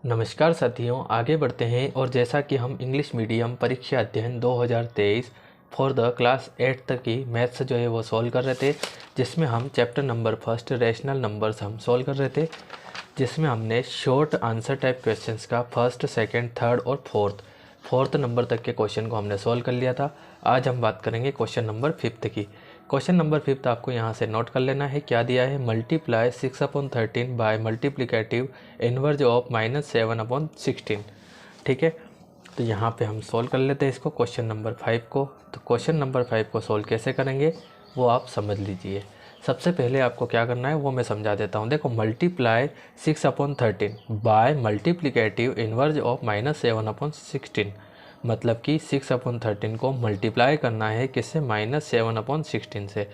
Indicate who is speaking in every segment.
Speaker 1: नमस्कार साथियों, आगे बढ़ते हैं। और जैसा कि हम इंग्लिश मीडियम परीक्षा अध्ययन 2023 फॉर द क्लास 8 तक की मैथ्स जो है वो सॉल्व कर रहे थे, जिसमें हम chapter number first rational numbers हम सॉल्व कर रहे थे, जिसमें हमने शॉर्ट आंसर टाइप क्वेश्चंस का फर्स्ट, सेकंड, थर्ड और फोर्थ नंबर तक के क्वेश्चन को हमने सॉल्व कर लिया था। आज हम बात करेंगे क्वेश्चन नंबर 5 की। क्वेश्चन नंबर 5 आपको यहाँ से नोट कर लेना है। क्या दिया है? Multiply 6/13 by multiplicative inverse of -7/16। ठीक है, तो यहाँ पे हम सॉल्व कर लेते हैं इसको, क्वेश्चन नंबर 5 को। तो क्वेश्चन नंबर 5 को सॉल्व कैसे करेंगे वो आप समझ लीजिए। सबसे पहले आपको क्या करना है वो मैं समझा देता हूँ। देखो, multiply 6/13 by multiplicative inverse of -7/16, मतलब कि 6/13 को मल्टीप्लाई करना है किससे? -7/16 से,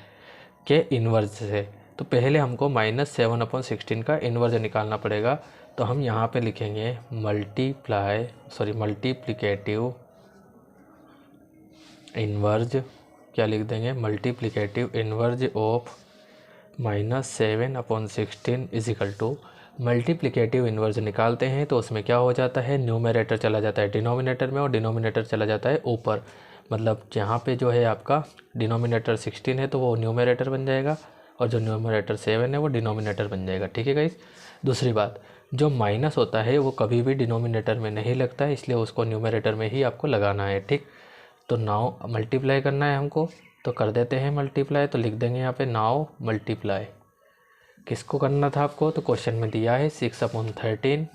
Speaker 1: के इन्वर्ज से। तो पहले हमको -7/16 का इन्वर्ज निकालना पड़ेगा। तो हम यहाँ पे लिखेंगे मल्टीप्लिकेटिव इन्वर्ज, क्या लिख देंगे? Multiplicative inverse of -7/16 is equal to, multiplicative inverse निकालते हैं तो उसमें क्या हो जाता है? न्यूमरेटर चला जाता है डिनोमिनेटर में और डिनोमिनेटर चला जाता है ऊपर। मतलब जहाँ पे जो है आपका डिनोमिनेटर 16 है तो वो न्यूमरेटर बन जाएगा, और जो न्यूमरेटर 7 है वो डिनोमिनेटर बन जाएगा। ठीक है गाइस। दूसरी बात, जो माइनस होता है वो कभी भी डिनोमिनेटर में नहीं लगता है, इसलिए उसको न्यूमरेटर में ही आपको लगाना है। ठीक, तो नाउ मल्टीप्लाई करना है हमको, तो कर देते हैं मल्टीप्लाई। तो लिख देंगे यहाँ पे नाउ मल्टीप्लाई। किसको करना था आपको? तो क्वेश्चन में दिया है 6/13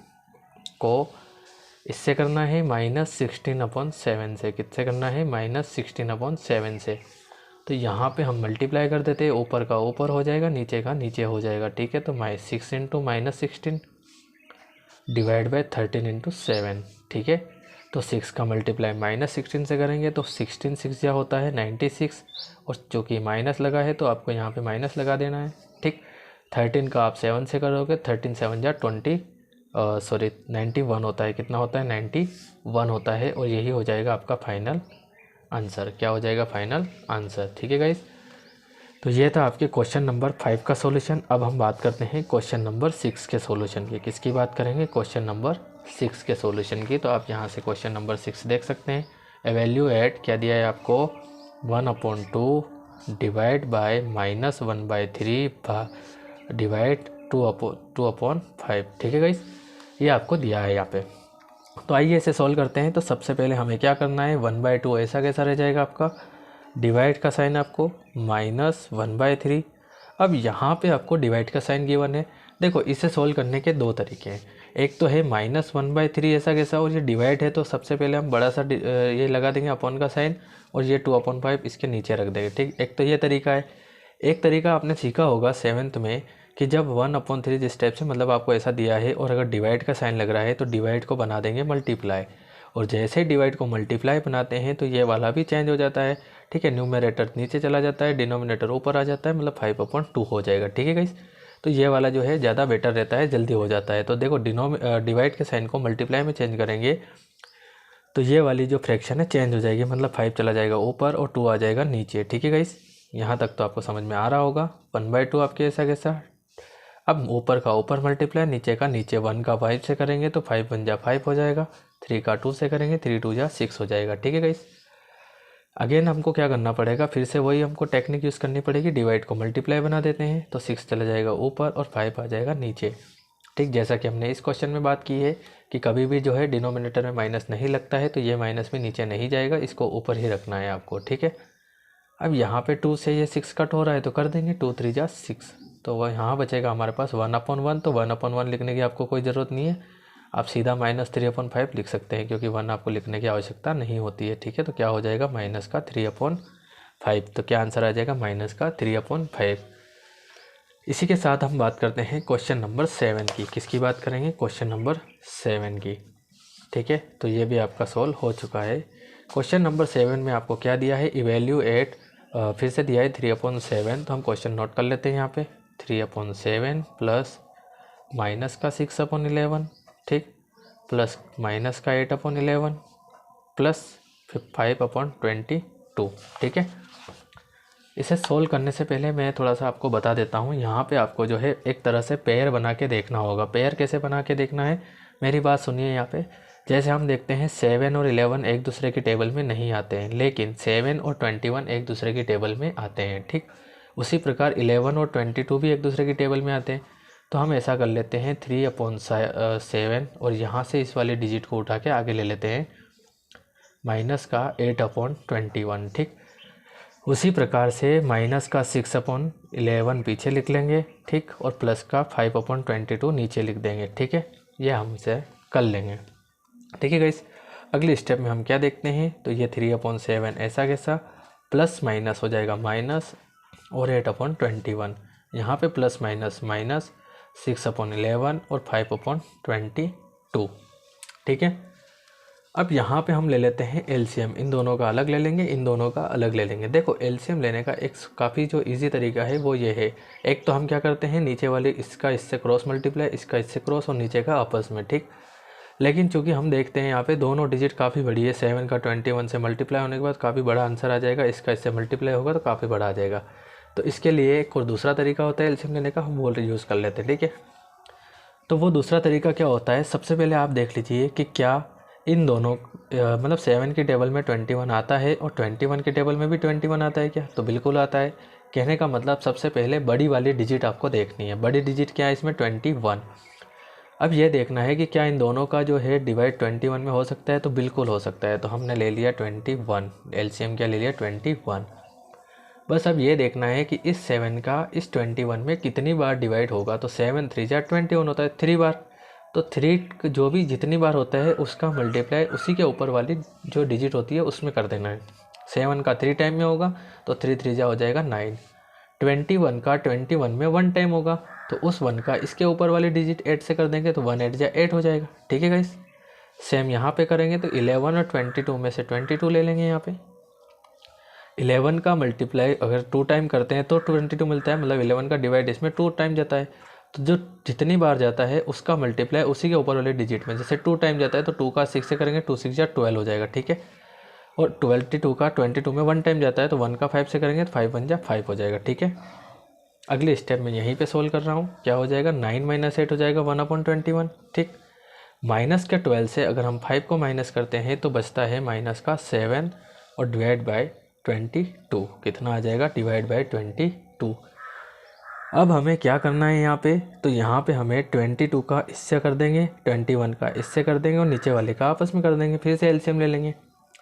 Speaker 1: को इससे करना है -16/7 से। किससे करना है? -16/7 से। तो यहाँ पे हम मल्टीप्लाई कर देते हैं, ऊपर का ऊपर हो जाएगा, नीचे का नीचे हो जाएगा। ठीक है, तो 6 × -16 डिवाइड बाई 13 × 7। ठीक है, तो 6 का मल्टीप्लाई -16 से करेंगे तो 16 6 या होता है 96, और चूँकि माइनस लगा है तो आपको यहाँ पे माइनस लगा देना है। ठीक, 13 का आप 7 से करोगे, 13 7 या 91 होता है। कितना होता है? 91 होता है, और यही हो जाएगा आपका फाइनल आंसर। क्या हो जाएगा? Final answer. ठीक है गाइस, तो ये था आपके क्वेश्चन नंबर 5 का सॉल्यूशन। अब हम बात करते हैं क्वेश्चन नंबर 6 के सॉल्यूशन की। किसकी बात करेंगे? क्वेश्चन नंबर 6 के सॉल्यूशन की। तो आप यहाँ से क्वेश्चन नंबर 6 देख सकते हैं। एवेल्यूएट क्या दिया है आपको? 1/2 डिवाइड बाय -1/3 डिवाइड 2/5। ठीक है गाइस, ये आपको दिया है यहाँ पे। तो आइए इसे सॉल्व करते हैं। तो सबसे पहले हमें क्या करना है? 1/2 ऐसा कैसा रह जाएगा आपका? डिवाइड का साइन आपको -1/3। अब यहाँ पे आपको डिवाइड का साइन गिवन है। देखो, इसे सॉल्व करने के दो तरीके हैं। एक तो है -1/3 ऐसा कैसा, और ये डिवाइड है तो सबसे पहले हम बड़ा सा ये लगा देंगे अपॉन का साइन, और ये 2/5 इसके नीचे रख देंगे। ठीक, एक तो ये तरीका है। एक तरीका आपने सीखा होगा 7th में कि जब 1/3 जिस टाइप से, मतलब आपको ऐसा दिया है और अगर डिवाइड का साइन लग रहा है तो डिवाइड को बना देंगे मल्टीप्लाई, और जैसे डिवाइड को मल्टीप्लाई बनाते हैं तो ये वाला भी चेंज हो जाता है। ठीक है, न्यूमरेटर नीचे चला जाता है, डिनोमिनेटर ऊपर आ जाता है, मतलब 5/2 हो जाएगा। ठीक है गाइस, तो ये वाला जो है ज़्यादा बेटर रहता है, जल्दी हो जाता है। तो देखो, डिवाइड के साइन को मल्टीप्लाई में चेंज करेंगे तो ये वाली जो फ्रैक्शन है चेंज हो जाएगी, मतलब 5 चला जाएगा ऊपर और 2 आ जाएगा नीचे। ठीक है गाइस, यहाँ तक तो आपको समझ में आ रहा होगा। 1/2 आपके ऐसा कैसा। अब ऊपर का ऊपर मल्टीप्लाई, नीचे का नीचे। 1 का 5 से करेंगे तो 5 1 जा 5 हो जाएगा, 3 का 2 से करेंगे 3 2 जा 6 हो जाएगा। ठीक है गाइस, अगेन हमको क्या करना पड़ेगा? फिर से वही हमको टेक्निक यूज़ करनी पड़ेगी। डिवाइड को मल्टीप्लाई बना देते हैं तो 6 चला जाएगा ऊपर और 5 आ जाएगा नीचे। ठीक, जैसा कि हमने इस क्वेश्चन में बात की है कि कभी भी जो है डिनोमिनेटर में माइनस नहीं लगता है, तो ये माइनस में नीचे नहीं जाएगा, इसको ऊपर ही रखना है आपको। ठीक है, अब यहाँ पे 2 से ये 6 कट हो रहा है तो कर देंगे 2 3 जा 6, तो वह यहाँ बचेगा हमारे पास 1/1। तो 1/1 लिखने की आपको कोई ज़रूरत नहीं है, आप सीधा -3/5 लिख सकते हैं, क्योंकि 1 आपको लिखने की आवश्यकता नहीं होती है। ठीक है, तो क्या हो जाएगा? -3/5। तो क्या आंसर आ जाएगा? -3/5। इसी के साथ हम बात करते हैं क्वेश्चन नंबर 7 की। किसकी बात करेंगे? क्वेश्चन नंबर 7 की। ठीक है, तो ये भी आपका सॉल्व हो चुका है। क्वेश्चन नंबर 7 में आपको क्या दिया है? इवेल्यूएट, फिर से दिया है 3/7। तो हम क्वेश्चन नोट कर लेते हैं यहाँ पे। 3/7 प्लस माइनस का 6/11, ठीक, प्लस माइनस का 8/11 प्लस 5/22। ठीक है, इसे सोल्व करने से पहले मैं थोड़ा सा आपको बता देता हूँ। यहाँ पे आपको जो है एक तरह से पेयर बना के देखना होगा। पेयर कैसे बना के देखना है? मेरी बात सुनिए यहाँ पे, जैसे हम देखते हैं 7 और 11 एक दूसरे की टेबल में नहीं आते हैं, लेकिन 7 और 21 एक दूसरे की टेबल में आते हैं, ठीक। उसी प्रकार 11 और 22 भी एक दूसरे की टेबल में आते हैं। तो हम ऐसा कर लेते हैं 3/7 और यहाँ से इस वाले डिजिट को उठा के आगे ले लेते हैं माइनस का 8/21, ठीक। उसी प्रकार से माइनस का 6/11 पीछे लिख लेंगे, ठीक, और प्लस का 5/22 नीचे लिख देंगे, ठीक है। ये हम इसे कर लेंगे, ठीक है गाइस। अगले स्टेप में हम क्या देखते हैं, तो ये 3/7 ऐसा कैसा, प्लस माइनस हो जाएगा माइनस और 8/21, यहाँ पे प्लस माइनस माइनस 6/11 और 5/22, ठीक है। अब यहाँ पे हम ले लेते हैं एलसीएम, इन दोनों का अलग ले लेंगे, इन दोनों का अलग ले लेंगे। देखो एलसीएम लेने का एक काफ़ी जो इजी तरीका है वो ये है, एक तो हम क्या करते हैं नीचे वाले इसका इससे क्रॉस मल्टीप्लाई, इसका इससे क्रॉस और नीचे का आपस में, ठीक। लेकिन चूंकि हम देखते हैं यहाँ पे दोनों डिजिट काफ़ी बड़ी है, 7 का 21 से मल्टीप्लाई होने के बाद काफ़ी बड़ा आंसर आ जाएगा, इसका इससे मल्टीप्लाई होगा तो काफ़ी बड़ा आ जाएगा। तो इसके लिए एक और दूसरा तरीका होता है एलसीएम लेने का, हम वो यूज़ कर लेते हैं, ठीक है। तो वो दूसरा तरीका क्या होता है, सबसे पहले आप देख लीजिए कि क्या इन दोनों मतलब 7 की टेबल में 21 आता है और 21 की टेबल में भी 21 आता है क्या, तो बिल्कुल आता है। कहने का मतलब सबसे पहले बड़ी वाली डिजिट आपको देखनी है, बड़ी डिजिट क्या है इसमें 21। अब ये देखना है कि क्या इन दोनों का जो है डिवाइड 21 में हो सकता है, तो बिल्कुल हो सकता है। तो हमने ले लिया 21, एलसीएम क्या ले लिया 21। बस अब ये देखना है कि इस 7 का इस 21 में कितनी बार डिवाइड होगा, तो 7 3 जा 21 होता है 3 बार, तो 3 जो भी जितनी बार होता है उसका मल्टीप्लाई उसी के ऊपर वाली जो डिजिट होती है उसमें कर देना है। 7 का 3 टाइम में होगा तो 3 3 जा हो जाएगा 9। 21 का 21 में 1 टाइम होगा तो उस 1 का इसके ऊपर वाली डिजिट 8 से कर देंगे तो 1 8 जा 8 हो जाएगा, ठीक है गाइस। सेम यहाँ पे करेंगे तो 11 और 22 में से 22 ले लेंगे। यहाँ पे 11 का मल्टीप्लाई अगर 2 टाइम करते हैं तो 22 मिलता है, मतलब 11 का डिवाइड इसमें 2 टाइम जाता है, तो जो जितनी बार जाता है उसका मल्टीप्लाई उसी के ऊपर वाले डिजिट में, जैसे 2 टाइम जाता है तो 2 का 6 से करेंगे 2 6 जा 12 हो जाएगा, ठीक है। और 22 का 22 में 1 टाइम जाता है तो 1 का 5 से करेंगे तो 5 1 जा 5 हो जाएगा, ठीक है। अगले स्टेप में यहीं पे सोल्व कर रहा हूँ, क्या हो जाएगा 9 - 8 हो जाएगा 1/21, ठीक। माइनस के 12 से अगर हम 5 को माइनस करते हैं तो बचता है माइनस का 7 और डिवाइड बाय 22, कितना आ जाएगा डिवाइड बाय 22। अब हमें क्या करना है यहाँ पे, तो यहाँ पे हमें 22 का इससे कर देंगे, 21 का इससे कर देंगे और नीचे वाले का आपस में कर देंगे, फिर से एलसीएम ले लेंगे,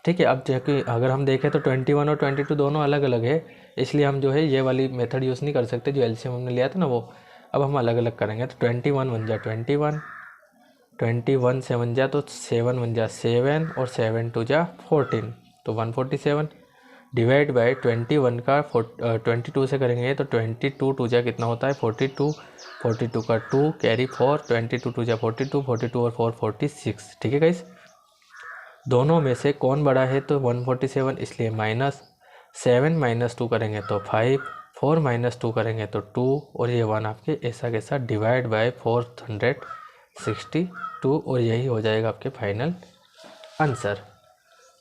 Speaker 1: ठीक है। अब जबकि अगर हम देखें तो 21 और 22 दोनों अलग अलग है, इसलिए हम जो है ये वाली मेथड यूज़ नहीं कर सकते जो एलसीएम हमने लिया था ना वो। अब हम अलग अलग करेंगे तो 21 1 जा 21, 21 7 जा तो 7 1 जा 7 और 7 2 जा 14, तो 147 डिवाइड बाय 21 का 22 से करेंगे तो 22 2 जा कितना होता है 42, 42 का 2 कैरी 4, 22 2 जा 42, 42 और 4 46, ठीक है गाइस। दोनों में से कौन बड़ा है तो 147, इसलिए -7 - 2 करेंगे तो 5, 4 - 2 करेंगे तो 2 और ये 1 आपके ऐसा कैसा डिवाइड बाय 462 और यही हो जाएगा आपके फाइनल आंसर,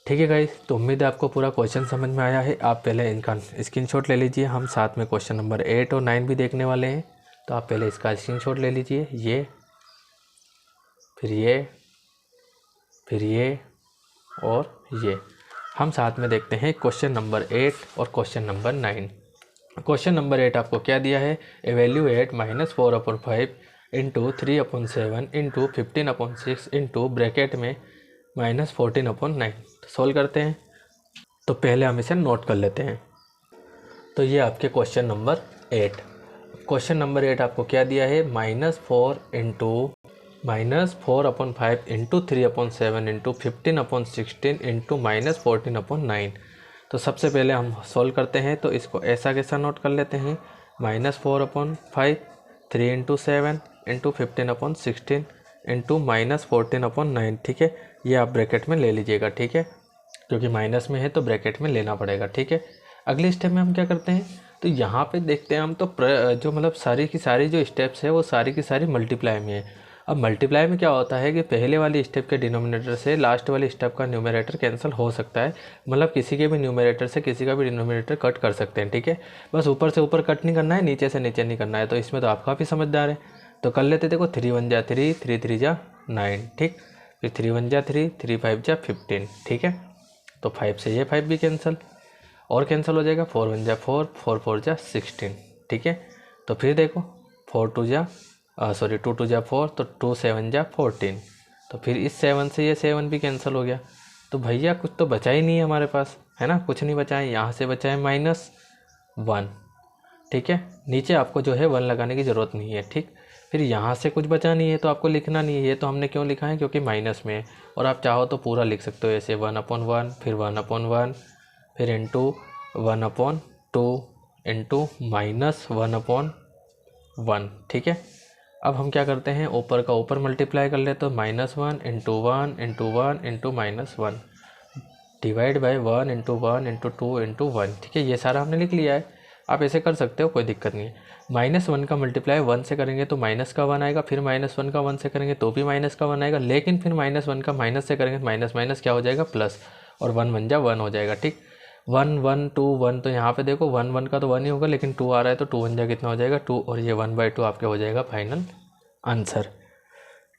Speaker 1: ठीक है गाइस। तो उम्मीद है आपको पूरा क्वेश्चन समझ में आया है। आप पहले इनका स्क्रीनशॉट ले लीजिए, हम साथ में क्वेश्चन नंबर 8 और 9 भी देखने वाले हैं, तो आप पहले इसका स्क्रीनशॉट ले लीजिए, ये फिर ये फिर ये और ये। हम साथ में देखते हैं क्वेश्चन नंबर 8 और क्वेश्चन नंबर 9। क्वेश्चन नंबर 8 आपको क्या दिया है, evaluate -4/5 into 3/7 into 15/6 into bracket में -14/9। तो सोल्व करते हैं, तो पहले हम इसे नोट कर लेते हैं। तो ये आपके क्वेश्चन नंबर 8। क्वेश्चन नंबर 8 आपको क्या दिया है, -4/5 इंटू 3/7 इंटू 15/16 इंटू -14/9। तो सबसे पहले हम सॉल्व करते हैं, तो इसको ऐसा कैसा नोट कर लेते हैं, -4/5 3 × 7 इंटू 15/16 इंटू -14/9, ठीक है। ये आप ब्रैकेट में ले लीजिएगा, ठीक है, क्योंकि माइनस में है तो ब्रैकेट में लेना पड़ेगा, ठीक है। अगले स्टेप में हम क्या करते हैं, तो यहाँ पे देखते हैं हम तो जो मतलब सारी की सारी जो स्टेप्स है वो सारी की सारी मल्टीप्लाई में है। अब मल्टीप्लाई में क्या होता है कि पहले वाली स्टेप के डिनोमिनेटर से लास्ट वाली स्टेप का न्यूमरेटर कैंसिल हो सकता है, मतलब किसी के भी न्यूमरेटर से किसी का भी डिनोमिनेटर कट कर सकते हैं, ठीक है। बस ऊपर से ऊपर कट नहीं करना है, नीचे से नीचे नहीं करना है, तो इसमें तो आप काफ़ी समझदार है। तो कर लेते, देखो 3 1 जा 3, 3 3 जा 9, ठीक। फिर 3 1 जा 3, 3 5 जा 15, ठीक है। तो 5 से ये 5 भी कैंसिल और कैंसिल हो जाएगा। 4 1 जा 4, 4 4 जा 16, ठीक है। तो फिर देखो 4 2 जा 2 2 जा 4, तो 2 7 जा 14। तो फिर इस 7 से ये 7 भी कैंसिल हो गया। तो भैया कुछ तो बचा ही नहीं है हमारे पास, है ना, कुछ नहीं बचा है। यहाँ से बचा है -1, ठीक है। नीचे आपको जो है 1 लगाने की ज़रूरत नहीं है, ठीक। फिर यहाँ से कुछ बचा नहीं है तो आपको लिखना नहीं है। ये तो हमने क्यों लिखा है, क्योंकि माइनस में है। और आप चाहो तो पूरा लिख सकते हो ऐसे 1/1, फिर 1/1, फिर इंटू 1/2 इंटू -1/1, ठीक है। अब हम क्या करते हैं, ऊपर का ऊपर मल्टीप्लाई कर लेते, तो -1 into 1 into 1 into -1 divide by 1 into 1 into 2 into 1, ठीक है। ये सारा हमने लिख लिया है। आप ऐसे कर सकते हो, कोई दिक्कत नहीं है। -1 का मल्टीप्लाई 1 से करेंगे तो माइनस का 1 आएगा, फिर -1 का 1 से करेंगे तो भी माइनस का 1 आएगा, लेकिन फिर -1 का माइनस से करेंगे तो माइनस माइनस क्या हो जाएगा, प्लस, और 1 1 जा 1 हो जाएगा, ठीक। 1 1 2 1, तो यहाँ पे देखो 1 1 का तो 1 ही होगा, लेकिन 2 आ रहा है तो 2 1 जा कितना हो जाएगा 2, और ये 1/2 आपके हो जाएगा फाइनल आंसर,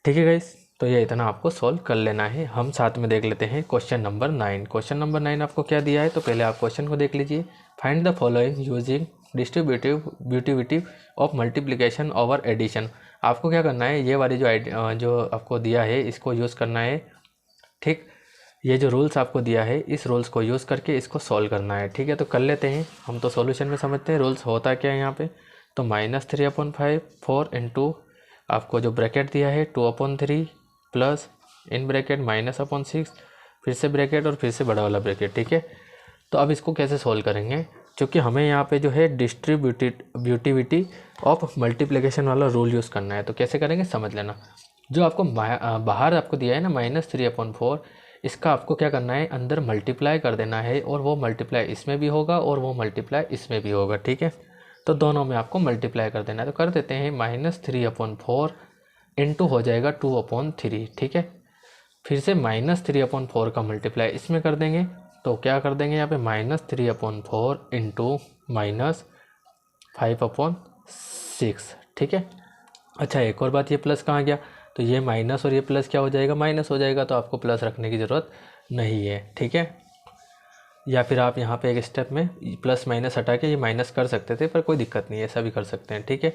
Speaker 1: ठीक है गाइस। तो ये इतना आपको सॉल्व कर लेना है। हम साथ में देख लेते हैं क्वेश्चन नंबर 9। क्वेश्चन नंबर 9 आपको क्या दिया है, तो पहले आप क्वेश्चन को देख लीजिए। Find the following using distributive of multiplication over addition. आपको क्या करना है, ये वाली जो आपको दिया है इसको यूज़ करना है, ठीक। ये जो रूल्स आपको दिया है इस रूल्स को यूज़ करके इसको सॉल्व करना है, ठीक है। तो कर लेते हैं, हम तो सॉल्यूशन में समझते हैं रूल्स होता क्या है यहाँ पे। तो -3/5 4 इंटू आपको जो ब्रैकेट दिया है 2/3 प्लस इन ब्रैकेट -/6, फिर से ब्रैकेट और फिर से बड़ा वाला ब्रैकेट, ठीक है। तो अब इसको कैसे सॉल्व करेंगे, क्योंकि हमें यहाँ पे जो है डिस्ट्रीब्यूटिविटी ऑफ मल्टीप्लिकेशन वाला रूल यूज़ करना है। तो कैसे करेंगे समझ लेना। जो आपको बाहर आपको दिया है ना -3/4, इसका आपको क्या करना है, अंदर मल्टीप्लाई कर देना है, और वो मल्टीप्लाई इसमें भी होगा और वो मल्टीप्लाई इसमें भी होगा, ठीक है। तो दोनों में आपको मल्टीप्लाई कर देना है। तो कर देते हैं -3/4 इंटू हो जाएगा 2/3, ठीक है। फिर से -3/4 का मल्टीप्लाई इसमें कर देंगे, तो क्या कर देंगे यहाँ पे -3/4 इंटू -5/6, ठीक है। अच्छा एक और बात, ये प्लस कहाँ गया, तो ये माइनस और ये प्लस क्या हो जाएगा, माइनस हो जाएगा, तो आपको प्लस रखने की ज़रूरत नहीं है, ठीक है। या फिर आप यहाँ पे एक स्टेप में प्लस माइनस हटा के ये माइनस कर सकते थे, पर कोई दिक्कत नहीं है, ऐसा भी कर सकते हैं, ठीक है।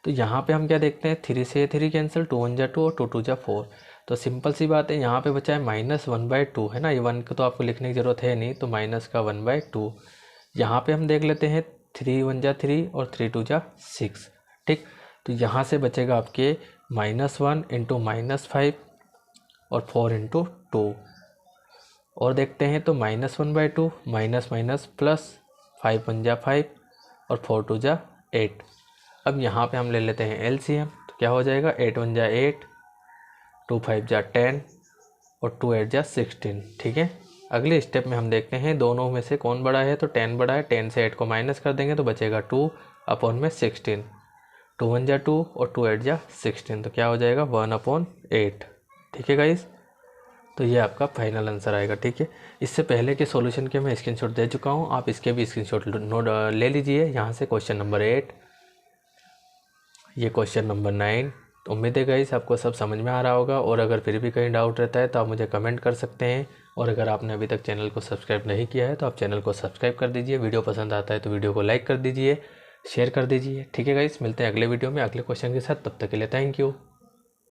Speaker 1: तो यहाँ पे हम क्या देखते हैं, 3 से 3 कैंसिल, 2 1 जा 2 और 2 2 जा 4। तो सिंपल सी बात है, यहाँ पे बचा है -1/2, है ना। ये 1 को तो आपको लिखने की ज़रूरत है नहीं, तो माइनस का 1/2। यहाँ पे हम देख लेते हैं 3 1 जा 3 और 3 2 जा 6, ठीक। तो यहाँ से बचेगा आपके -1 इंटू -5 और 4 इंटू 2, और देखते हैं तो -1/2 माइनस माइनस प्लस, 5 1 जा 5 और 4 2 जा 8। अब यहाँ पे हम ले लेते हैं LCM, तो क्या हो जाएगा 8 1 जा 8, 2 5 जा 10 और 2 8 जा 16, ठीक है। अगले स्टेप में हम देखते हैं दोनों में से कौन बड़ा है, तो 10 बड़ा है। 10 से 8 को माइनस कर देंगे तो बचेगा 2/16, 2 1 जा 2 और 2 8 जा 16, तो क्या हो जाएगा 1/8, ठीक है गाइस। तो ये आपका फाइनल आंसर आएगा, ठीक है। इससे पहले के सॉल्यूशन के मैं स्क्रीनशॉट दे चुका हूँ, आप इसके भी स्क्रीनशॉट नोट ले लीजिए। यहाँ से क्वेश्चन नंबर 8, ये क्वेश्चन नंबर 9। तो उम्मीद है गाइस आपको सब समझ में आ रहा होगा, और अगर फिर भी कहीं डाउट रहता है तो आप मुझे कमेंट कर सकते हैं। और अगर आपने अभी तक चैनल को सब्सक्राइब नहीं किया है तो आप चैनल को सब्सक्राइब कर दीजिए। वीडियो पसंद आता है तो वीडियो को लाइक कर दीजिए, शेयर कर दीजिए, ठीक है गाइस। मिलते हैं अगले वीडियो में अगले क्वेश्चन के साथ, तब तक के लिए थैंक यू।